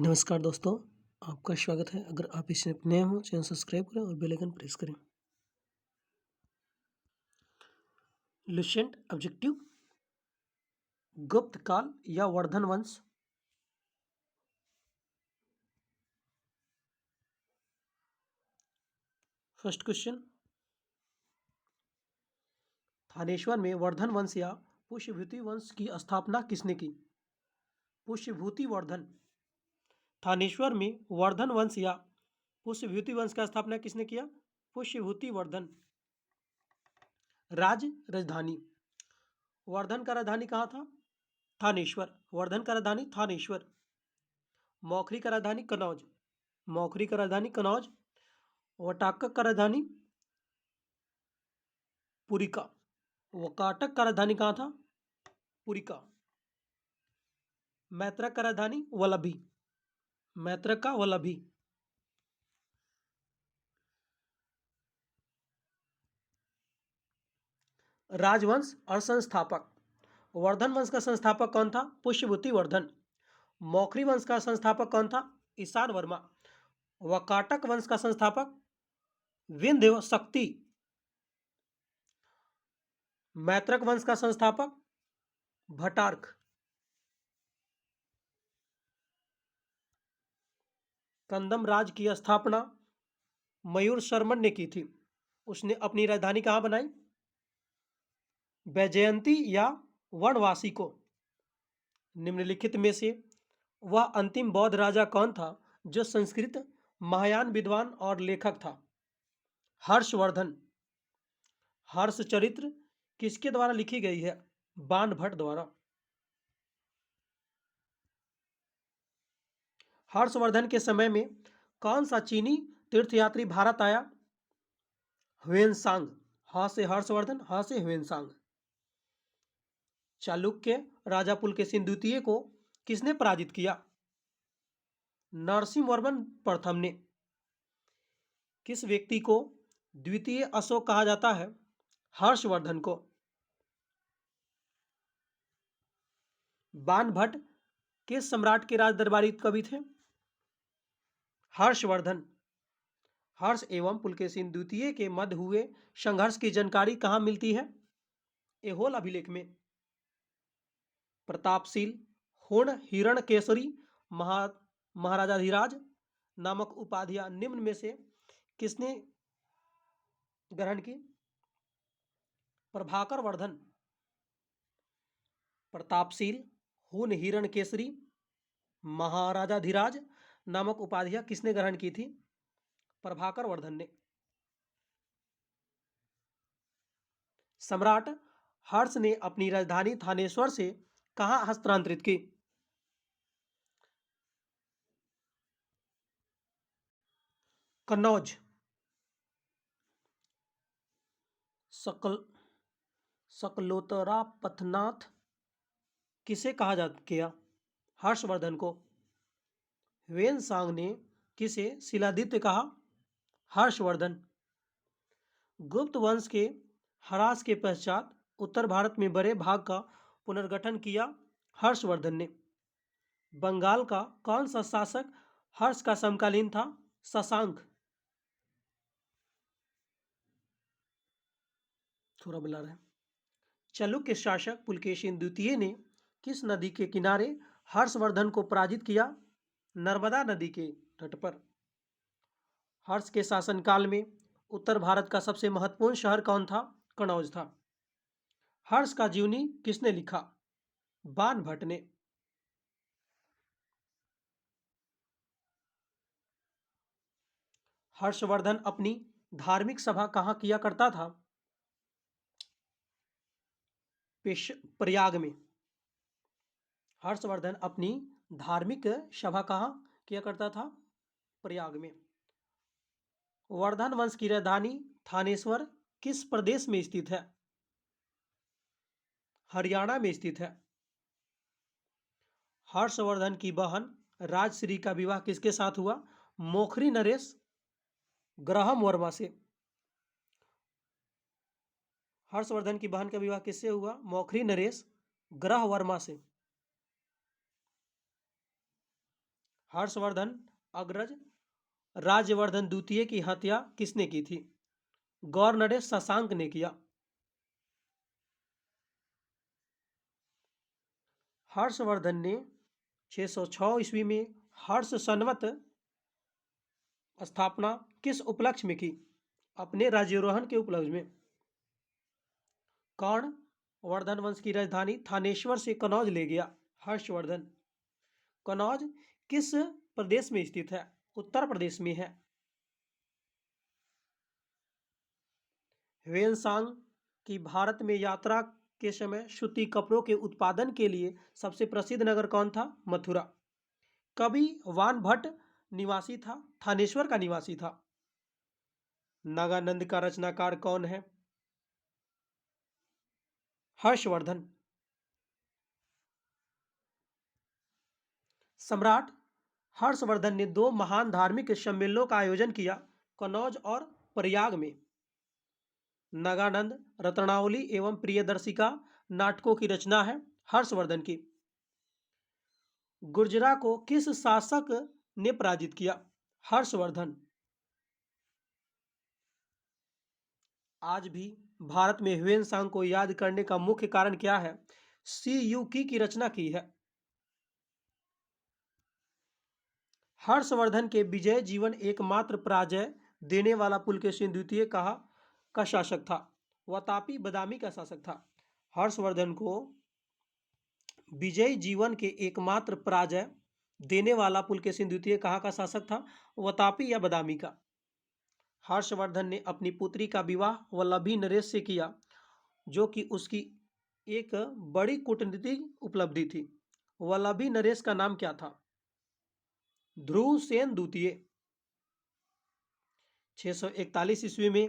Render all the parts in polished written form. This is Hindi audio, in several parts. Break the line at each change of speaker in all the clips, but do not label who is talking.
नमस्कार दोस्तों, आपका स्वागत है। अगर आप इसमें नए हो चैनल सब्सक्राइब करें और बेल आइकन प्रेस करें। लुसेंट ऑब्जेक्टिव, गुप्त काल या वर्धन वंश। फर्स्ट क्वेश्चन, थानेश्वर में वर्धन वंश या पुष्यभूति वंश की स्थापना किसने की? पुष्यभूति वर्धन। थानेश्वर में वर्धन वंश या पुष्यभूति वंश का स्थापना किसने किया? पुष्यभूति वर्धन। राजधानी, वर्धन का राजधानी कहाँ था? थानेश्वर। वर्धन का राजधानी थानेश्वर। मौखरी का राजधानी कनौज। मौखरी का राजधानी कनौज। वटाकक का राजधानी पुरिका। वकाटक का राजधानी कहाँ था? पुरिका। मैत्रक का राजधानी वल्लभी। मैत्रक का वल्लभी। राजवंश और संस्थापक, वर्धन वंश का संस्थापक कौन था? पुष्यभूति वर्धन। मौखरी वंश का संस्थापक कौन था? ईशान वर्मा। वकाटक वंश का संस्थापक विंध्य शक्ति। मैत्रक वंश का संस्थापक भट्टार्क। कंदम राज की स्थापना मयूर शर्मन ने की थी। उसने अपनी राजधानी कहाँ बनाई? वैजयंती या वनवासी को। निम्नलिखित में से वह अंतिम बौद्ध राजा कौन था जो संस्कृत महायान विद्वान और लेखक था? हर्षवर्धन। हर्ष चरित्र किसके द्वारा लिखी गई है? बाणभट्ट द्वारा। हर्षवर्धन के समय में कौन सा चीनी तीर्थयात्री भारत आया? ह्वेनसांग। ह से हर्षवर्धन, ह से ह्वेनसांग। चालुक्य राजा पुलकेशिन द्वितीय को किसने पराजित किया? नरसिंहवर्मन प्रथम ने। किस व्यक्ति को द्वितीय अशोक कहा जाता है? हर्षवर्धन को। बाणभट्ट किस सम्राट के राज दरबारी कवि थे? हर्षवर्धन। हर्ष एवं पुलकेशिन द्वितीय के मध्य हुए संघर्ष की जानकारी कहाँ मिलती है? ऐहोल अभिलेख में। प्रतापशील, हुण, हिरण्यकेसरी, महाराजाधिराज नामक उपाधियां निम्न में से किसने ग्रहण की? प्रभाकर वर्धन। प्रतापशील, हुन, हिरण्यकेसरी, महाराजाधिराज नामक उपाधियां किसने ग्रहण की थी? प्रभाकर वर्धन ने। सम्राट हर्ष ने अपनी राजधानी थानेश्वर से कहां हस्तांतरित की? कन्नौज। सकलोतरा पथनाथ किसे कहा जा गया? हर्षवर्धन को। ह्वेनसांग ने किसे शिलादित्य कहा? हर्षवर्धन। गुप्त वंश के ह्रास के पश्चात उत्तर भारत में बड़े भाग का पुनर्गठन किया हर्षवर्धन ने। बंगाल का कौन सा शासक हर्ष का समकालीन था? शशांक। थोड़ा बुला रहे हैं। चालुक्य शासक पुलकेशिन द्वितीय ने किस नदी के किनारे हर्षवर्धन को पराजित किया? नर्मदा नदी के तट पर। हर्ष के शासनकाल में उत्तर भारत का सबसे महत्वपूर्ण शहर कौन था? कनौज था। हर्ष का जीवनी किसने लिखा? बाणभट्ट ने। हर्षवर्धन अपनी धार्मिक सभा कहाँ किया करता था? प्रयाग में। हर्षवर्धन अपनी धार्मिक सभा कहाँ किया करता था? प्रयाग में। वर्धन वंश की राजधानी थानेश्वर किस प्रदेश में स्थित है? हरियाणा में स्थित है। हर्षवर्धन की बहन राजश्री का विवाह किसके साथ हुआ? मोखरी नरेश ग्रहम वर्मा से। हर्षवर्धन की बहन का विवाह किससे हुआ? मोखरी नरेश ग्रह वर्मा से। हर्षवर्धन अग्रज राज्यवर्धन द्वितीय की हत्या किसने की थी? गौर नरेश शशांक ने किया। हर्षवर्धन ने 606 ईस्वी में हर्ष संवत स्थापना किस उपलक्ष्य में की? अपने राज्यारोहण के उपलक्ष्य में। कौन वर्धन वंश की राजधानी थानेश्वर से कनौज ले गया? हर्षवर्धन। कनौज किस प्रदेश में स्थित है? उत्तर प्रदेश में है। ह्वेनसांग की भारत में यात्रा के समय सूती कपड़ों के उत्पादन के लिए सबसे प्रसिद्ध नगर कौन था? मथुरा। कवि वानभट्ट निवासी था, थानेश्वर का निवासी था। नागानंद का रचनाकार कौन है? हर्षवर्धन। सम्राट हर्षवर्धन ने 2 महान धार्मिक सम्मेलनों का आयोजन किया, कनौज और प्रयाग में। नागानंद रत्नावली एवं प्रियदर्शिका नाटकों की रचना है हर्षवर्धन की। गुर्जरा को किस शासक ने पराजित किया? हर्षवर्धन। आज भी भारत में ह्वेनसांग को याद करने का मुख्य कारण क्या है? सी यू की रचना की है। हर्षवर्धन के विजय जीवन एकमात्र पराजय देने वाला पुलकेशिन द्वितीय कहा का शासक था? वातापी बदामी का शासक था। हर्षवर्धन को विजय जीवन के एकमात्र पराजय देने वाला पुलकेशिन द्वितीय कहाँ का शासक था? वातापी या बदामी का। हर्षवर्धन ने अपनी पुत्री का विवाह वल्लभी नरेश से किया, जो कि उसकी एक बड़ी कूटनीतिक उपलब्धि थी। वल्लभी नरेश का नाम क्या था? ध्रुव सेन द्वितीय। 641 ईस्वी में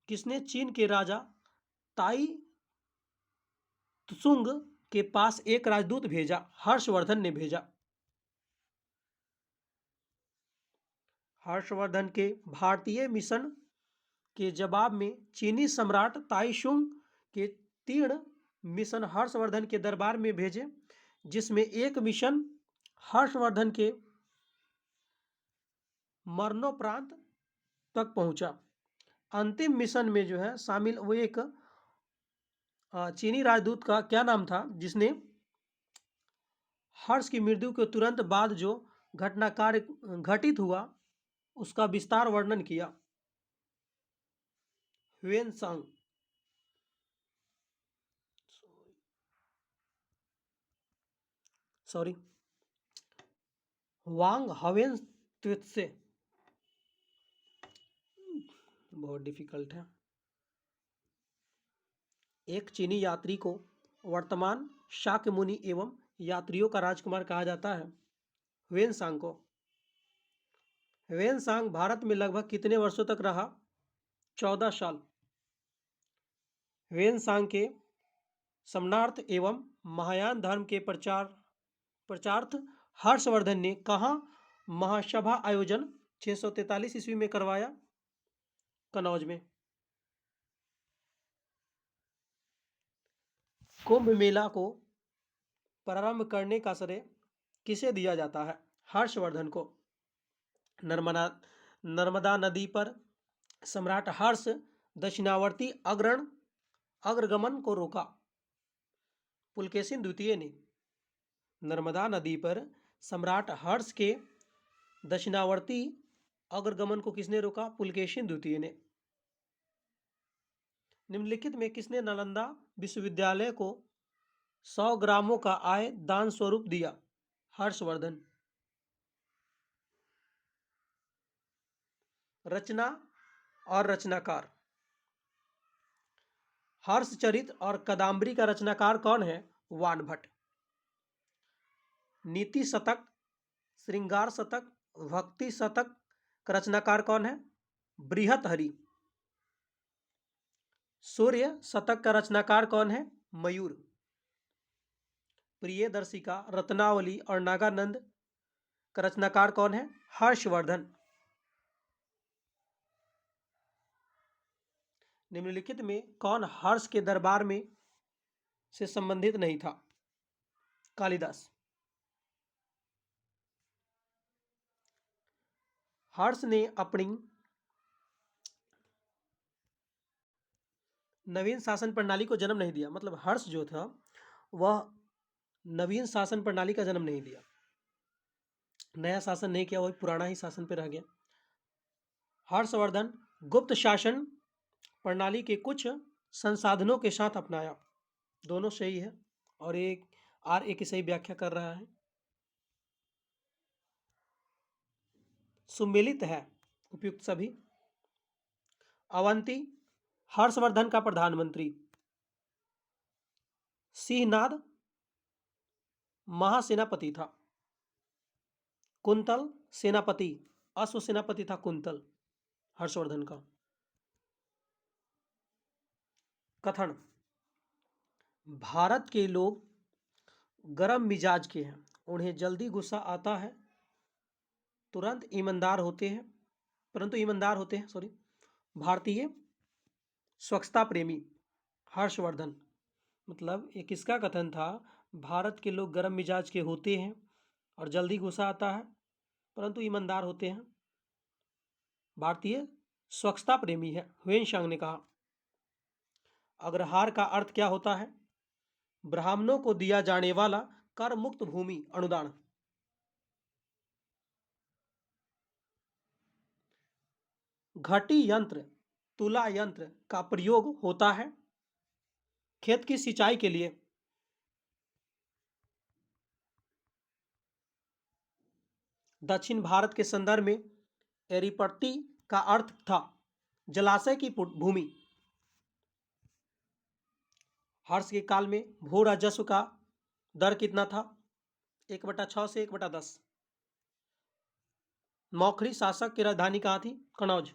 किसने चीन के राजा ताई त्सुंग के पास एक राजदूत भेजा? हर्षवर्धन ने भेजा। हर्षवर्धन के भारतीय मिशन के जवाब में चीनी सम्राट ताइशुंग के 3 मिशन हर्षवर्धन के दरबार में भेजे, जिसमें एक मिशन हर्षवर्धन के मरणोपरांत तक पहुंचा। अंतिम मिशन में जो है शामिल वो एक चीनी राजदूत का क्या नाम था, जिसने हर्ष की मृत्यु के तुरंत बाद जो घटनाकार घटित हुआ उसका विस्तार वर्णन किया? ह्वेनसांग। सॉरी, वांग हवेन त्से। बहुत डिफिकल्ट है। एक चीनी यात्री को वर्तमान शाक्य मुनि एवं यात्रियों का राजकुमार कहा जाता है, ह्वेनसांग को। ह्वेनसांग भारत में लगभग कितने वर्षों तक रहा? 14 साल। ह्वेनसांग के समणार्थ एवं महायान धर्म के प्रचारार्थ हर्षवर्धन ने कहाँ महासभा आयोजन 643 ईस्वी में करवाया? कनौज में। कुंभ मेला को प्रारंभ करने का श्रेय किसे दिया जाता है? हर्षवर्धन को। नर्मदा नदी पर सम्राट हर्ष दक्षिणावर्ती अग्रगमन को रोका? पुलकेशिन द्वितीय ने। नर्मदा नदी पर सम्राट हर्ष के दक्षिणावर्ती अग्रगमन को किसने रोका? पुलकेशिन द्वितीय ने। निम्नलिखित में किसने नालंदा विश्वविद्यालय को 100 ग्रामों का आय दान स्वरूप दिया? हर्षवर्धन। रचना और रचनाकार। हर्षचरित और कादम्बरी का रचनाकार कौन है? वानभट्ट। नीति शतक, श्रृंगार शतक, भक्ति शतक का रचनाकार कौन है? बृहत्हरि। सूर्य शतक का रचनाकार कौन है? मयूर। प्रियदर्शिका, रत्नावली और नागानंद का रचनाकार कौन है? हर्षवर्धन। निम्नलिखित में कौन हर्ष के दरबार में से संबंधित नहीं था? कालिदास। हर्ष ने अपनी नवीन शासन प्रणाली को जन्म नहीं दिया, मतलब हर्ष जो था वह नवीन शासन प्रणाली का जन्म नहीं दिया, नया शासन नहीं किया, वही पुराना ही शासन पे रह गया। हर्षवर्धन गुप्त शासन प्रणाली के कुछ संसाधनों के साथ अपनाया। दोनों सही है और एक की सही व्याख्या कर रहा है। सुमेलित है उपयुक्त सभी। अवंती हर्षवर्धन का प्रधानमंत्री। सिंहनाद महासेनापति था। कुंतल सेनापति, अश्व सेनापति था कुंतल हर्षवर्धन का। कथन, भारत के लोग गरम मिजाज के हैं, उन्हें जल्दी गुस्सा आता है, तुरंत ईमानदार होते हैं, परंतु ईमानदार होते हैं, सॉरी। भारतीय स्वच्छता प्रेमी हर्षवर्धन, मतलब ये किसका कथन था? भारत के लोग गर्म मिजाज के होते हैं और जल्दी गुस्सा आता है, परंतु ईमानदार होते हैं। भारतीय स्वच्छता प्रेमी है, ह्वेनसांग ने कहा। अग्रहार का अर्थ क्या होता है? ब्राह्मणों को दिया जाने वाला कर मुक्त भूमि अनुदान। घटी यंत्र, तुला यंत्र का प्रयोग होता है खेत की सिंचाई के लिए। दक्षिण भारत के संदर्भ में एरीपट्टी का अर्थ था जलाशय की भूमि। हर्ष के काल में भू राजस्व का दर कितना था? 1/6 से 1/10। मौखरी शासक की राजधानी कहाँ थी? कनौज।